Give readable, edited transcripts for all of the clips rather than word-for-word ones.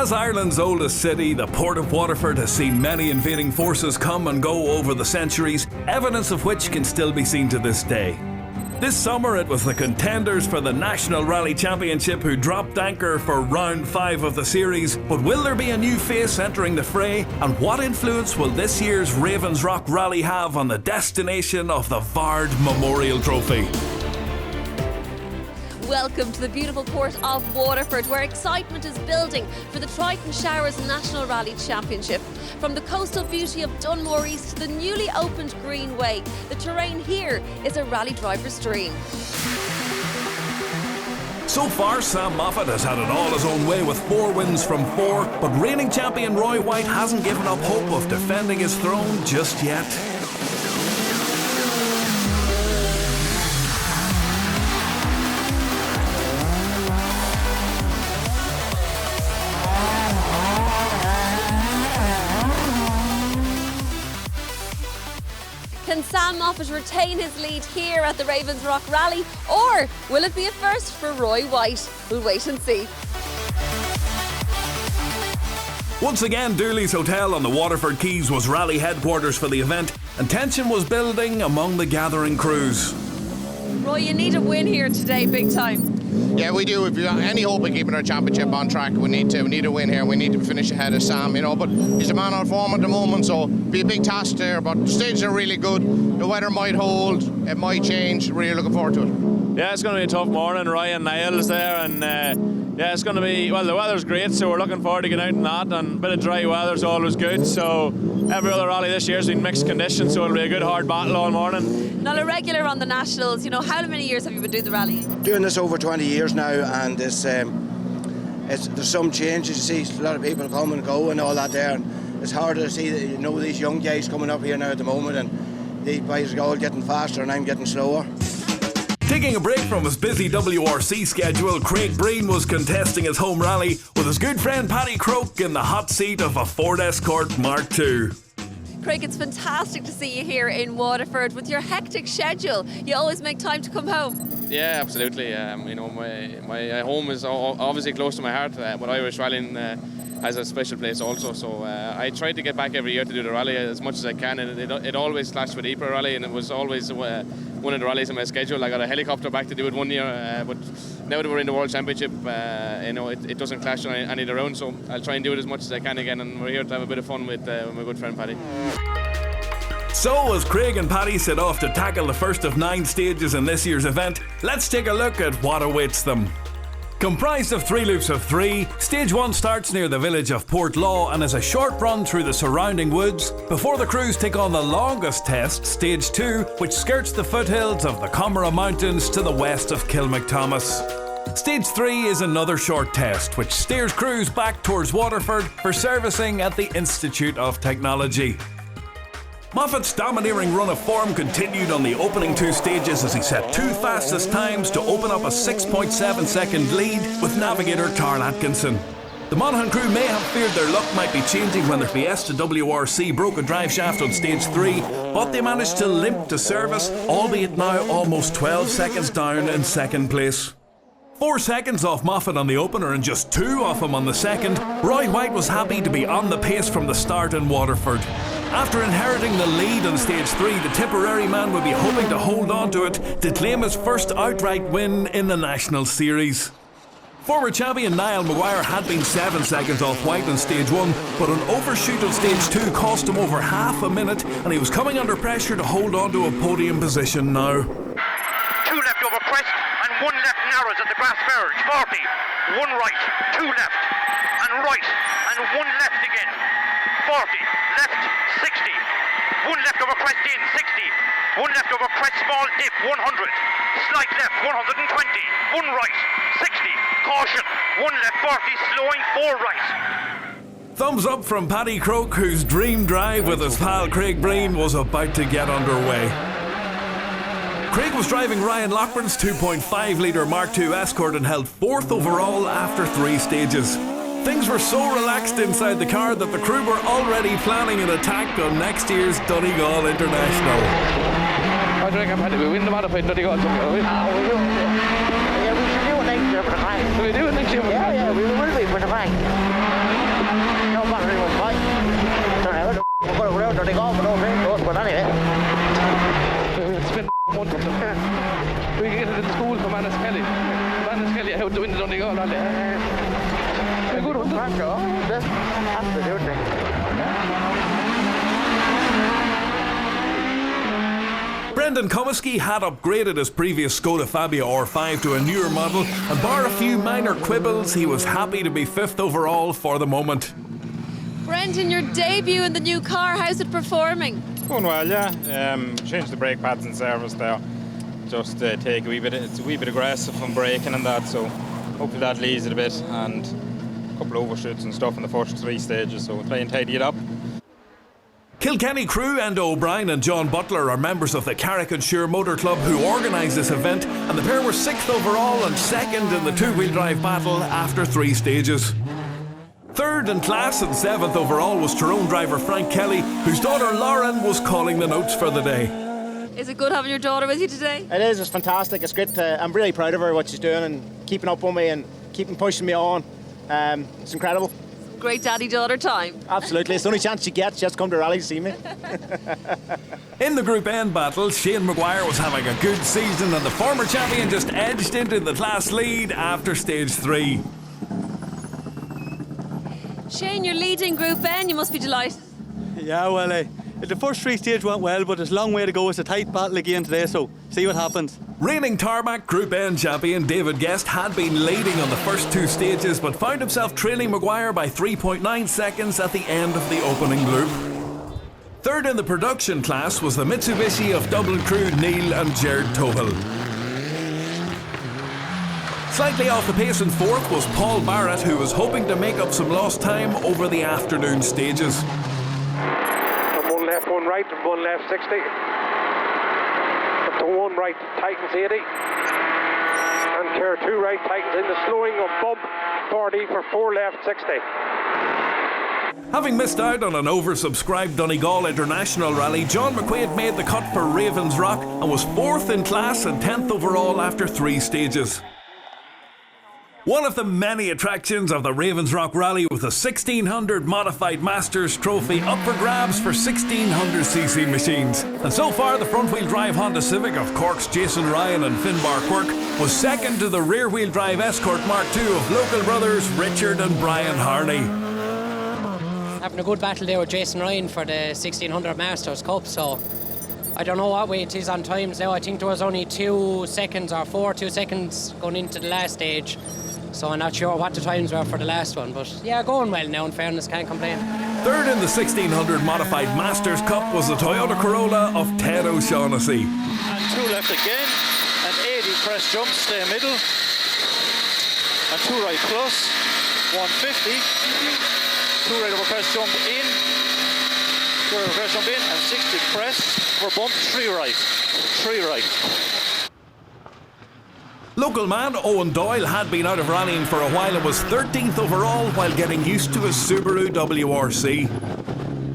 As Ireland's oldest city, the port of Waterford has seen many invading forces come and go over the centuries, evidence of which can still be seen to this day. This summer it was the contenders for the National Rally Championship who dropped anchor for round 5 of the series, but will there be a new face entering the fray, and what influence will this year's Ravens Rock Rally have on the destination of the Vard Memorial Trophy? Welcome to the beautiful port of Waterford, where excitement is building for the Triton Showers National Rally Championship. From the coastal beauty of Dunmore East to the newly opened Greenway, the terrain here is a rally driver's dream. So far, Sam Moffat has had it all his own way with 4 wins from 4, but reigning champion Roy White hasn't given up hope of defending his throne just yet. Can Sam Moffat retain his lead here at the Ravens Rock Rally, or will it be a first for Roy White? We'll wait and see. Once again, Dooley's Hotel on the Waterford Quays was rally headquarters for the event, and tension was building among the gathering crews. Roy, you need a win here today, big time. Yeah, we do. If you have any hope of keeping our championship on track, we need a win here. We need to finish ahead of Sam, but he's a man on form at the moment, so it'll be a big task there. But the stages are really good. The weather might hold, it might change. Really looking forward to it. Yeah, it's going to be a tough morning. Roy and Niall's there, and yeah, it's going to be, well, the weather's great, so we're looking forward to getting out in that, and a bit of dry weather's always good. So every other rally this year has been mixed conditions, so it'll be a good hard battle all morning. Not a regular on the Nationals, how many years have you been doing the rally? Doing this over 20 years now, and there's some changes. You see a lot of people come and go and all that there, and it's harder to see these young guys coming up here now at the moment, and these guys are all getting faster and I'm getting slower. Taking a break from his busy WRC schedule, Craig Breen was contesting his home rally with his good friend Paddy Croke in the hot seat of a Ford Escort Mark II. Craig, it's fantastic to see you here in Waterford. With your hectic schedule, you always make time to come home. Yeah, absolutely. My home is obviously close to my heart, but Irish rallying has a special place also. So I try to get back every year to do the rally as much as I can, and it always clashed with the Ypres rally, and it was always one of the rallies in my schedule. I got a helicopter back to do it one year, but now that we're in the World Championship, it doesn't clash on any of the rounds, so I'll try and do it as much as I can again, and we're here to have a bit of fun with my good friend Paddy. So as Craig and Paddy set off to tackle the first of 9 stages in this year's event, let's take a look at what awaits them. Comprised of 3 loops of 3, Stage 1 starts near the village of Port Law and is a short run through the surrounding woods before the crews take on the longest test, Stage 2, which skirts the foothills of the Comera Mountains to the west of Kilmacthomas. Stage 3 is another short test, which steers crews back towards Waterford for servicing at the Institute of Technology. Moffat's domineering run of form continued on the opening 2 stages as he set 2 fastest times to open up a 6.7 second lead with navigator Carl Atkinson. The Monaghan crew may have feared their luck might be changing when their Fiesta WRC broke a drive shaft on stage 3, but they managed to limp to service, albeit now almost 12 seconds down in second place. 4 seconds off Moffat on the opener and just 2 off him on the second, Roy White was happy to be on the pace from the start in Waterford. After inheriting the lead on stage 3, the Tipperary man would be hoping to hold on to it to claim his first outright win in the National Series. Former champion Niall Maguire had been 7 seconds off White on stage 1, but an overshoot on stage 2 cost him over half a minute, and he was coming under pressure to hold on to a podium position now. 2 left over crest and 1 left narrows at the grass verge, 40, 1 right, 2 left, and right, and 1 left again, 40, left, 60, 1 left over crest in, 60, 1 left over crest small dip, 100, slight left, 120, 1 right, 60, caution, 1 left, 40, slowing, 4 right. Thumbs up from Paddy Croke, whose dream drive with his pal Craig Breen was about to get underway. Craig was driving Ryan Loughran's 2.5 litre Mark II Escort and held 4th overall after 3 stages. Things were so relaxed inside the car that the crew were already planning an attack on next year's Donegal International. How do you reckon, Paddy? We win the modified Donegal somehow, will we? Yeah, we should do it next year for the flag. Will we do it next year for the flag? Yeah, we will be for the flag. well, a good on track, absolutely. Brendan Comiskey had upgraded his previous Skoda Fabia R5 to a newer model, and bar a few minor quibbles, he was happy to be 5th overall for the moment. Brendan, your debut in the new car, how's it performing? Going well, yeah. Changed the brake pads in service there. Just take it's a wee bit aggressive on braking and that, so hopefully that leaves it a bit, and a couple of overshoots and stuff in the first 3 stages, so we'll try and tidy it up. Kilkenny crew Enda O'Brien and John Butler are members of the Carrick-on-Suir Motor Club who organised this event, and the pair were 6th overall and 2nd in the two-wheel drive battle after 3 stages. 3rd in class and 7th overall was Tyrone driver Frank Kelly, whose daughter Lauren was calling the notes for the day. Is it good having your daughter with you today? It is, it's fantastic, it's great. I'm really proud of her, what she's doing and keeping up with me and keeping pushing me on. It's incredible. Great daddy-daughter time. Absolutely, it's the only chance she gets, she has to come to rally to see me. In the Group N battle, Shane Maguire was having a good season and the former champion just edged into the class lead after stage 3. Shane, you're leading Group N, you must be delighted. Yeah, well, the first 3 stages went well, but there's a long way to go. It's a tight battle again today, so see what happens. Reigning Tarmac Group N champion David Guest had been leading on the first 2 stages, but found himself trailing Maguire by 3.9 seconds at the end of the opening loop. 3rd in the production class was the Mitsubishi of Dublin crew Neil and Jared Tohill. Slightly off the pace in 4th was Paul Barrett, who was hoping to make up some lost time over the afternoon stages. From 1 left, 1 right, and 1 left 60. Up to 1 right, tightens 80. And curve 2 right, tightens in the slowing of bump 40 for 4 left 60. Having missed out on an oversubscribed Donegal International Rally, John McQuaid made the cut for Ravens Rock and was 4th in class and 10th overall after 3 stages. One of the many attractions of the Ravens Rock Rally was the 1600 Modified Masters Trophy up for grabs for 1600cc machines. And so far, the front-wheel drive Honda Civic of Cork's Jason Ryan and Finbar Quirk was 2nd to the rear-wheel drive Escort Mark II of local brothers Richard and Brian Harney. Having a good battle there with Jason Ryan for the 1600 Masters Cup, so I don't know what way it is on times now. I think there was only 2 seconds or 2 seconds going into the last stage. So I'm not sure what the times were for the last one, but yeah, going well now, in fairness, can't complain. 3rd in the 1600 Modified Masters Cup was the Toyota Corolla of Ted O'Shaughnessy. And 2 left again, and 80 press jump, stay middle. And 2 right plus, 150. 2 right over press jump in. 2 right over press jump in, and 60 press for bump, 3 right. 3 right. Local man Owen Doyle had been out of rallying for a while and was 13th overall while getting used to his Subaru WRC.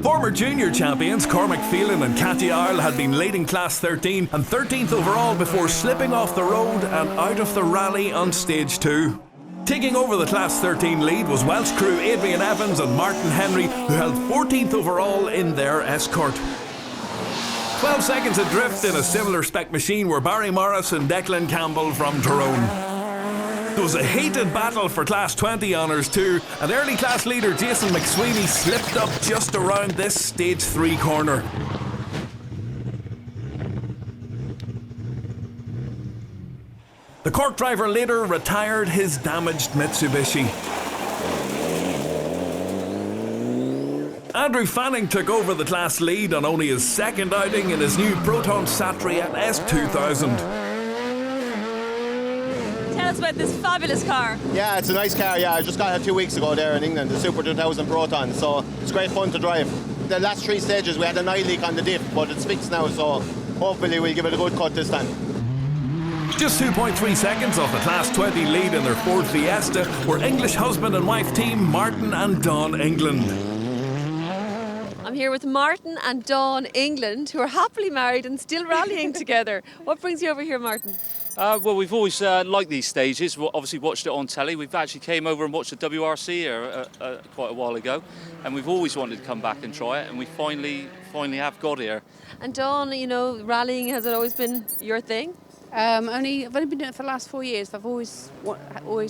Former junior champions Cormac Phelan and Cathy Isle had been leading class 13 and 13th overall before slipping off the road and out of the rally on stage 2. Taking over the class 13 lead was Welsh crew Adrian Evans and Martin Henry, who held 14th overall in their Escort. 12 seconds adrift in a similar spec machine were Barry Morris and Declan Campbell from Tyrone. There was a heated battle for Class 20 honours too, and early class leader Jason McSweeney slipped up just around this stage 3 corner. The Cork driver later retired his damaged Mitsubishi. Andrew Fanning took over the class lead on only his 2nd outing in his new Proton Satriot S2000. Tell us about this fabulous car. Yeah, it's a nice car, yeah. I just got it 2 weeks ago there in England, the Super 2000 Proton, so it's great fun to drive. The last 3 stages we had an eye leak on the diff, but it's fixed now, so hopefully we'll give it a good cut this time. Just 2.3 seconds off the Class 20 lead in their Ford Fiesta were English husband and wife team Martin and Dawn England. I'm here with Martin and Dawn England, who are happily married and still rallying together. What brings you over here, Martin? Well, we've always liked these stages. We've obviously watched it on telly. We've actually came over and watched the WRC here quite a while ago, and we've always wanted to come back and try it, and we finally have got here. And Dawn, you know, rallying, has it always been your thing? I've only been doing it for the last 4 years. I've always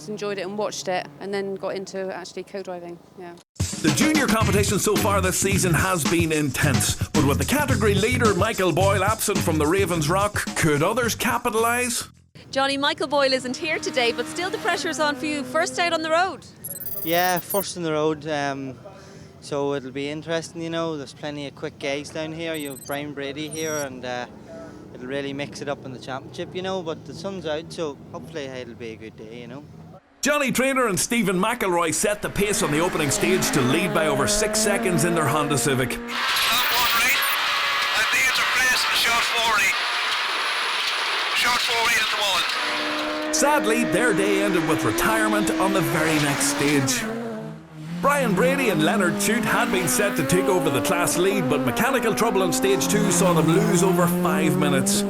enjoyed it and watched it, and then got into actually co-driving. Yeah. The junior competition so far this season has been intense, but with the category leader Michael Boyle absent from the Ravens Rock, could others capitalise? Johnny, Michael Boyle isn't here today, but still the pressure's on for you. First out on the road. Yeah, first on the road. So it'll be interesting, you know. There's plenty of quick guys down here. You have Brian Brady here, and it'll really mix it up in the championship, you know. But the sun's out, so hopefully it'll be a good day, you know. Johnny Traynor and Stephen McElroy set the pace on the opening stage to lead by over 6 seconds in their Honda Civic. Sadly, their day ended with retirement on the very next stage. Brian Brady and Leonard Chute had been set to take over the class lead, but mechanical trouble on stage 2 saw them lose over 5 minutes.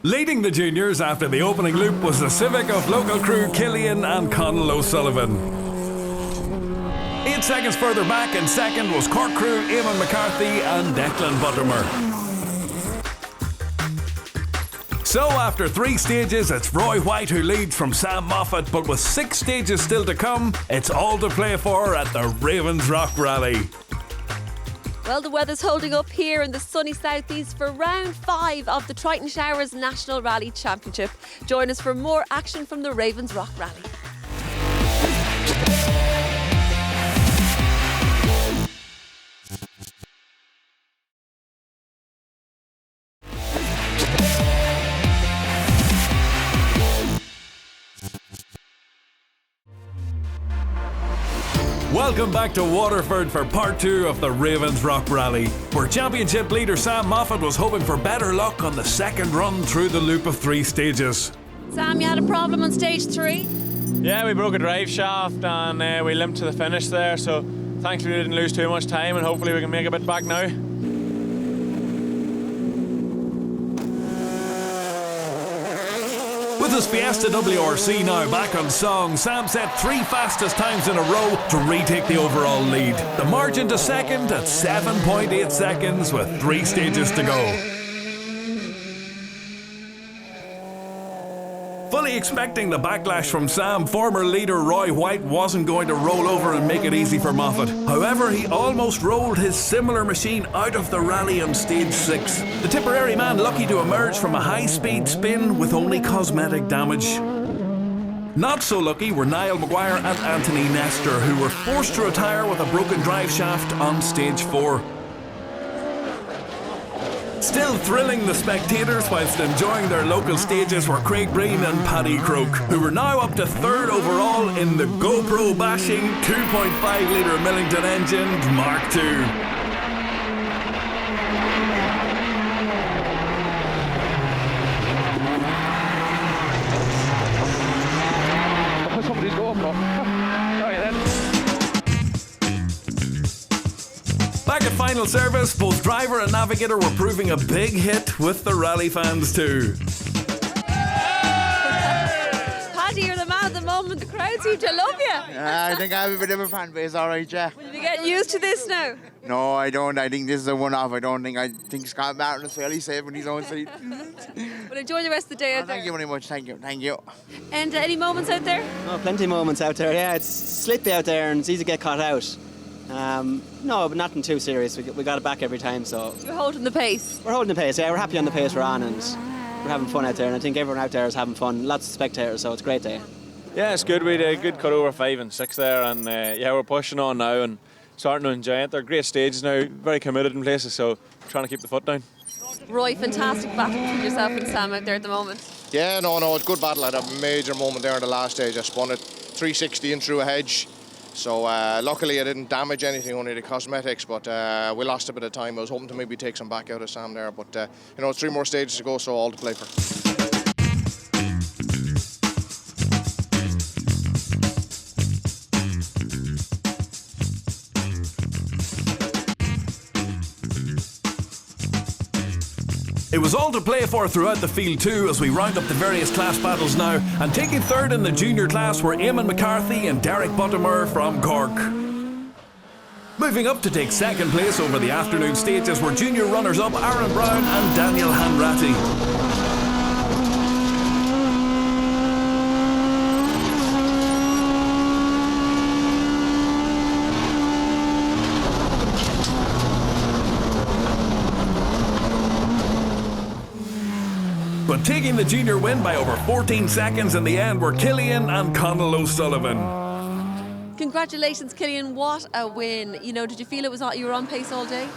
Leading the juniors after the opening loop was the Civic of local crew Killian and Connell O'Sullivan. 8 seconds further back in second was Cork crew Eamon McCarthy and Declan Buttermer. So after 3 stages, it's Roy White who leads from Sam Moffat, but with 6 stages still to come, it's all to play for at the Ravens Rock Rally. Well, the weather's holding up here in the sunny southeast for round 5 of the Triton Showers National Rally Championship. Join us for more action from the Ravens Rock Rally. Welcome back to Waterford for part 2 of the Ravens Rock Rally, where championship leader Sam Moffat was hoping for better luck on the second run through the loop of 3 stages. Sam, you had a problem on stage 3? Yeah, we broke a drive shaft and we limped to the finish there, so thankfully we didn't lose too much time and hopefully we can make a bit back now. With his Fiesta WRC now back on song, Sam set 3 fastest times in a row to retake the overall lead. The margin to second at 7.8 seconds with 3 stages to go. Fully expecting the backlash from Sam, former leader Roy White wasn't going to roll over and make it easy for Moffat. However, he almost rolled his similar machine out of the rally on stage 6. The Tipperary man lucky to emerge from a high-speed spin with only cosmetic damage. Not so lucky were Niall Maguire and Anthony Nestor, who were forced to retire with a broken drive shaft on stage 4. Still thrilling the spectators whilst enjoying their local stages were Craig Breen and Paddy Croke, who were now up to 3rd overall in the GoPro bashing 2.5 litre Millington engine Mark II. Somebody's GoPro. Sorry then. Back at final service, both driver and navigator were proving a big hit with the rally fans too. Paddy, you're the man at the moment. The crowd seem to love you. I think I have a bit of a fan base, alright, yeah. Will you be getting used to this now? No, I don't. I think this is a one-off. I think Scott Martin is fairly safe in his own seat. Well, enjoy the rest of the day out there. Thank you very much. Thank you. And any moments out there? Oh, plenty of moments out there, yeah. It's slippy out there and it's easy to get caught out. No, but nothing too serious. We got it back every time, so... You're holding the pace? We're holding the pace, yeah. We're happy on the pace we're on and we're having fun out there. And I think everyone out there is having fun. Lots of spectators, so it's a great day. Yeah, it's good. We had a good cut over 5 and 6 there, and yeah, we're pushing on now and starting to enjoy it. They're great stages now, very committed in places, so trying to keep the foot down. Roy, fantastic battle between yourself and Sam out there at the moment. Yeah, no, it's a good battle. I had a major moment there in the last stage. I spun it 360 in through a hedge. So luckily I didn't damage anything, only the cosmetics, but we lost a bit of time. I was hoping to maybe take some back out of Sam there, but it's 3 more stages to go, so all to play for. It was all to play for throughout the field too as we round up the various class battles now, and taking 3rd in the junior class were Eamon McCarthy and Derek Buttermer from Cork. Moving up to take second place over the afternoon stages were junior runners-up Aaron Brown and Daniel Hanratty. But taking the junior win by over 14 seconds in the end were Killian and Conal O'Sullivan. Congratulations, Killian. What a win. You know, did you feel you were on pace all day?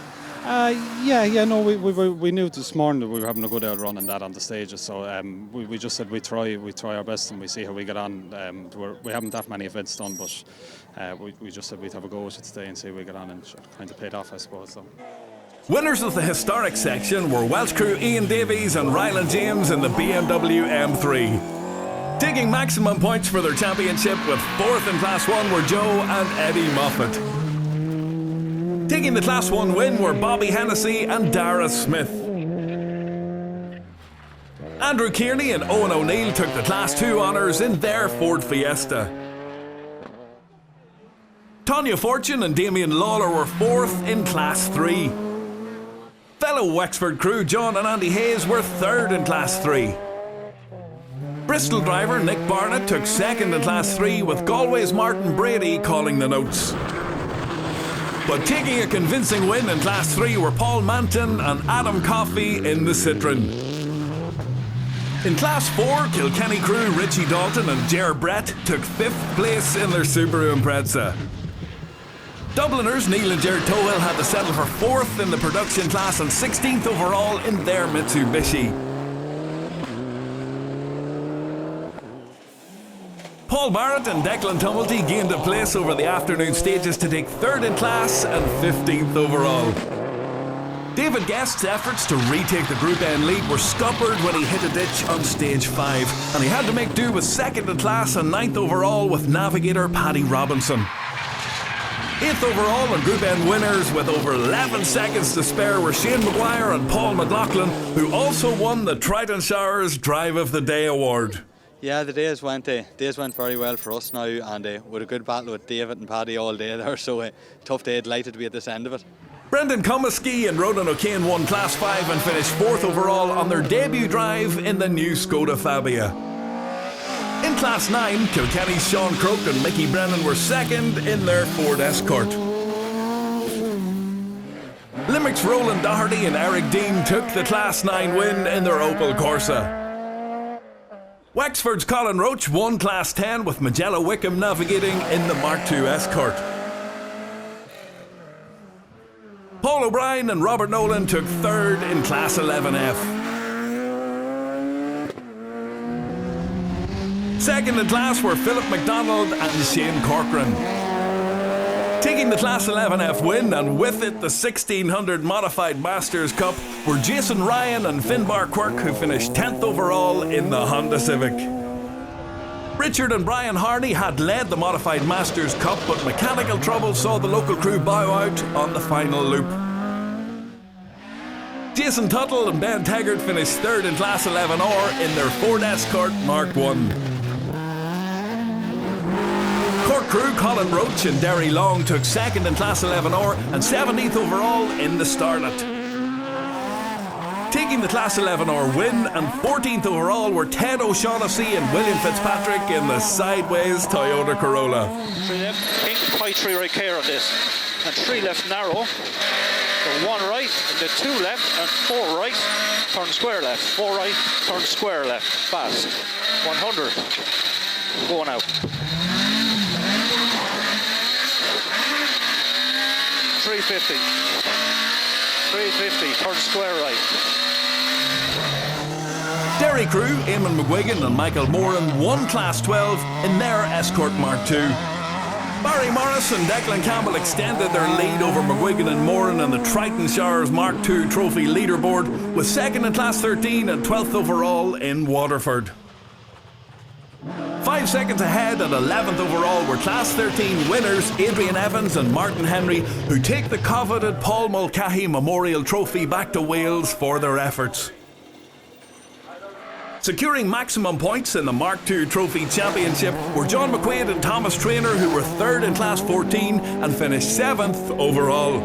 No, we knew this morning that we were having a good run in that on the stages, so we just said we try our best and we see how we get on. We haven't that many events done, but we just said we'd have a go at it today and see how we get on, and kind of paid off, I suppose. So. Winners of the historic section were Welsh crew Ian Davies and Ryland James in the BMW M3. Taking maximum points for their championship with fourth in Class 1 were Joe and Eddie Moffat. Taking the Class 1 win were Bobby Hennessy and Dara Smith. Andrew Kearney and Owen O'Neill took the Class 2 honours in their Ford Fiesta. Tonya Fortune and Damien Lawler were fourth in Class 3. Fellow Wexford crew John and Andy Hayes were third in Class 3. Bristol driver Nick Barnett took second in Class 3 with Galway's Martin Brady calling the notes. But taking a convincing win in Class 3 were Paul Manton and Adam Coffey in the Citroen. In Class 4, Kilkenny crew Richie Dalton and Ger Brett took 5th place in their Subaru Impreza. Dubliners Neil and Jared Tohill had to settle for 4th in the production class and 16th overall in their Mitsubishi. Paul Barrett and Declan Tumulty gained a place over the afternoon stages to take 3rd in class and 15th overall. David Guest's efforts to retake the Group N lead were scuppered when he hit a ditch on stage 5, and he had to make do with 2nd in class and 9th overall with navigator Paddy Robinson. 8th overall and Group N winners with over 11 seconds to spare were Shane Maguire and Paul McLaughlin, who also won the Triton Showers Drive of the Day award. Yeah, the days went very well for us now, and with a good battle with David and Paddy all day there, so tough day, delighted to be at this end of it. Brendan Comiskey and Ronan O'Kane won Class 5 and finished 4th overall on their debut drive in the new Skoda Fabia. In Class 9, Kilkenny's Sean Croak and Mickey Brennan were 2nd in their Ford Escort. Limerick's Roland Doherty and Eric Dean took the Class 9 win in their Opel Corsa. Wexford's Colin Roach won Class 10 with Magella Wickham navigating in the Mark II Escort. Paul O'Brien and Robert Nolan took 3rd in Class 11F. 2nd in class were Philip MacDonald and Shane Corcoran. Taking the Class 11F win and with it the 1600 Modified Masters Cup were Jason Ryan and Finbar Quirk, who finished 10th overall in the Honda Civic. Richard and Brian Harney had led the Modified Masters Cup, but mechanical trouble saw the local crew bow out on the final loop. Jason Tuttle and Ben Taggart finished 3rd in Class 11R in their Ford Escort Mark I. Cork crew Colin Roach and Derry Long took 2nd in Class 11R and 17th overall in the Starlet. Taking the Class 11R win and 14th overall were Ted O'Shaughnessy and William Fitzpatrick in the Sideways Toyota Corolla. 3 left, pink, high 3 right care on this, and 3 left narrow, the 1 right, and the 2 left, and 4 right, turn square left, 4 right, turn square left, fast, 100, going out. 350, 350, turn square right. Derry crew Eamon McGuigan and Michael Moran won Class 12 in their Escort Mark II. Barry Morris and Declan Campbell extended their lead over McGuigan and Moran in the Triton Showers Mark II Trophy leaderboard, with 2nd in Class 13 and 12th overall in Waterford. 5 seconds ahead and 11th overall were Class 13 winners Adrian Evans and Martin Henry, who take the coveted Paul Mulcahy Memorial Trophy back to Wales for their efforts. Securing maximum points in the Mark II Trophy Championship were John McQuaid and Thomas Traynor, who were 3rd in Class 14 and finished 7th overall.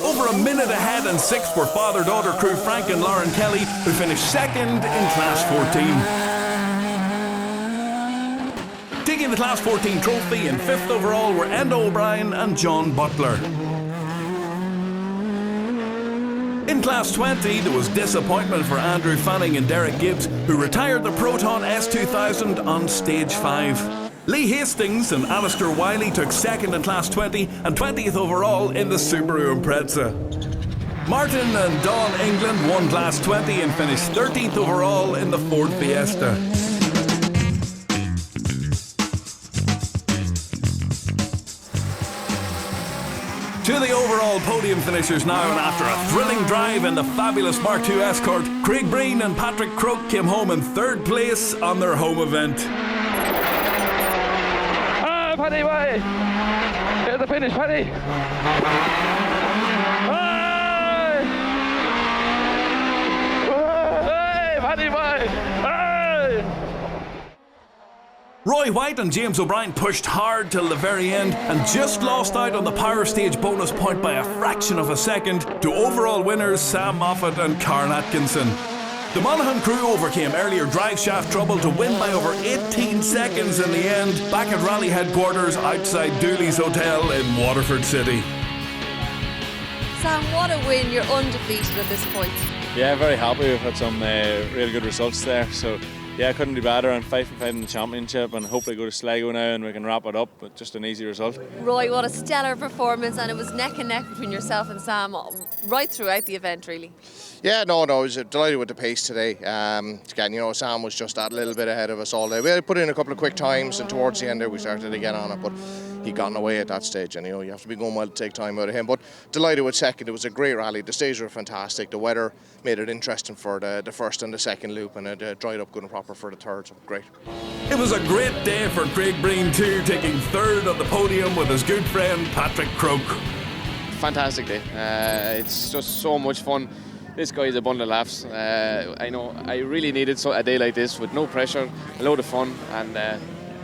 Over a minute ahead and 6th were father-daughter crew Frank and Lauren Kelly, who finished 2nd in Class 14. Taking the Class 14 trophy in 5th overall were Enda O'Brien and John Butler. In Class 20, there was disappointment for Andrew Fanning and Derek Gibbs, who retired the Proton S2000 on Stage 5. Lee Hastings and Alistair Wiley took 2nd in Class 20 and 20th overall in the Subaru Impreza. Martin and Dawn England won Class 20 and finished 13th overall in the Ford Fiesta. To the overall podium finishers now, and after a thrilling drive in the fabulous Mark II Escort, Craig Breen and Patrick Crook came home in 3rd place on their home event. Paddy, way! Here's the finish, Paddy! Hey! Hey, Paddy, way! Hey! Roy White and James O'Brien pushed hard till the very end and just lost out on the Power Stage bonus point by a fraction of a second to overall winners Sam Moffat and Karen Atkinson. The Monaghan crew overcame earlier drive shaft trouble to win by over 18 seconds in the end, back at rally headquarters outside Dooley's Hotel in Waterford City. Sam, what a win. You're undefeated at this point. Yeah, very happy. We've had some really good results there. So yeah, couldn't be better. I'm 5 in the championship and hopefully go to Sligo now and we can wrap it up with just an easy result. Roy, what a stellar performance, and it was neck and neck between yourself and Sam right throughout the event, really. Yeah, no, I was delighted with the pace today. Again, you know, Sam was just that little bit ahead of us all day. We had put in a couple of quick times, and towards the end there we started to get on it, but he'd gotten away at that stage, and you know, you have to be going well to take time out of him. But delighted with second. It was a great rally. The stages were fantastic. The weather made it interesting for the first and the second loop, and it dried up good and proper for the third, so great. It was a great day for Craig Breen too, taking 3rd on the podium with his good friend Patrick Crook. Fantastic day. It's just so much fun. This guy is a bundle of laughs. I know I really needed a day like this with no pressure, a load of fun, and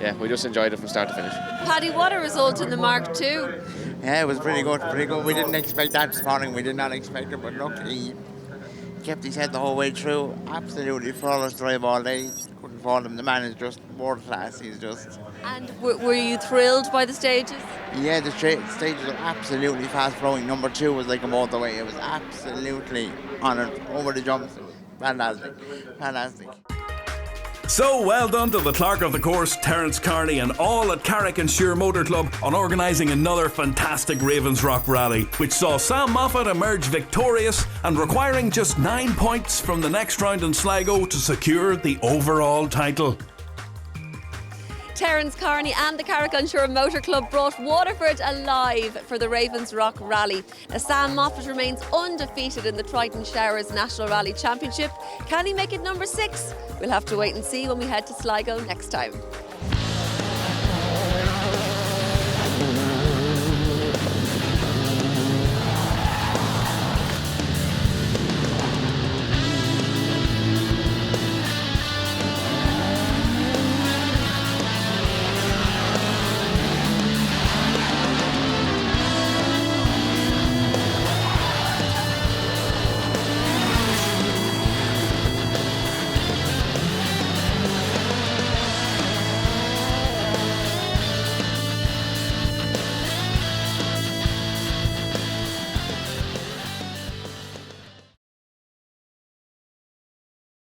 yeah, we just enjoyed it from start to finish. Paddy, what a result in the Mark II. Yeah, it was pretty good, pretty good. We didn't expect that this morning. We did not expect it, but look, he kept his head the whole way through. Absolutely flawless drive all day. Couldn't fault him. The man is just world class. He's just... And were you thrilled by the stages? Yeah, the stages are absolutely fast flowing. Number 2 was like a motorway. It was absolutely on it, over the jumps. It was fantastic, fantastic. So well done to the clerk of the course, Terence Carney, and all at Carrick and Shear Motor Club on organising another fantastic Ravens Rock rally, which saw Sam Moffat emerge victorious and requiring just 9 points from the next round in Sligo to secure the overall title. Terence Carney and the Carrick on Shore Motor Club brought Waterford alive for the Ravens Rock Rally. Now, Sam Moffat remains undefeated in the Triton Showers National Rally Championship. Can he make it number 6? We'll have to wait and see when we head to Sligo next time.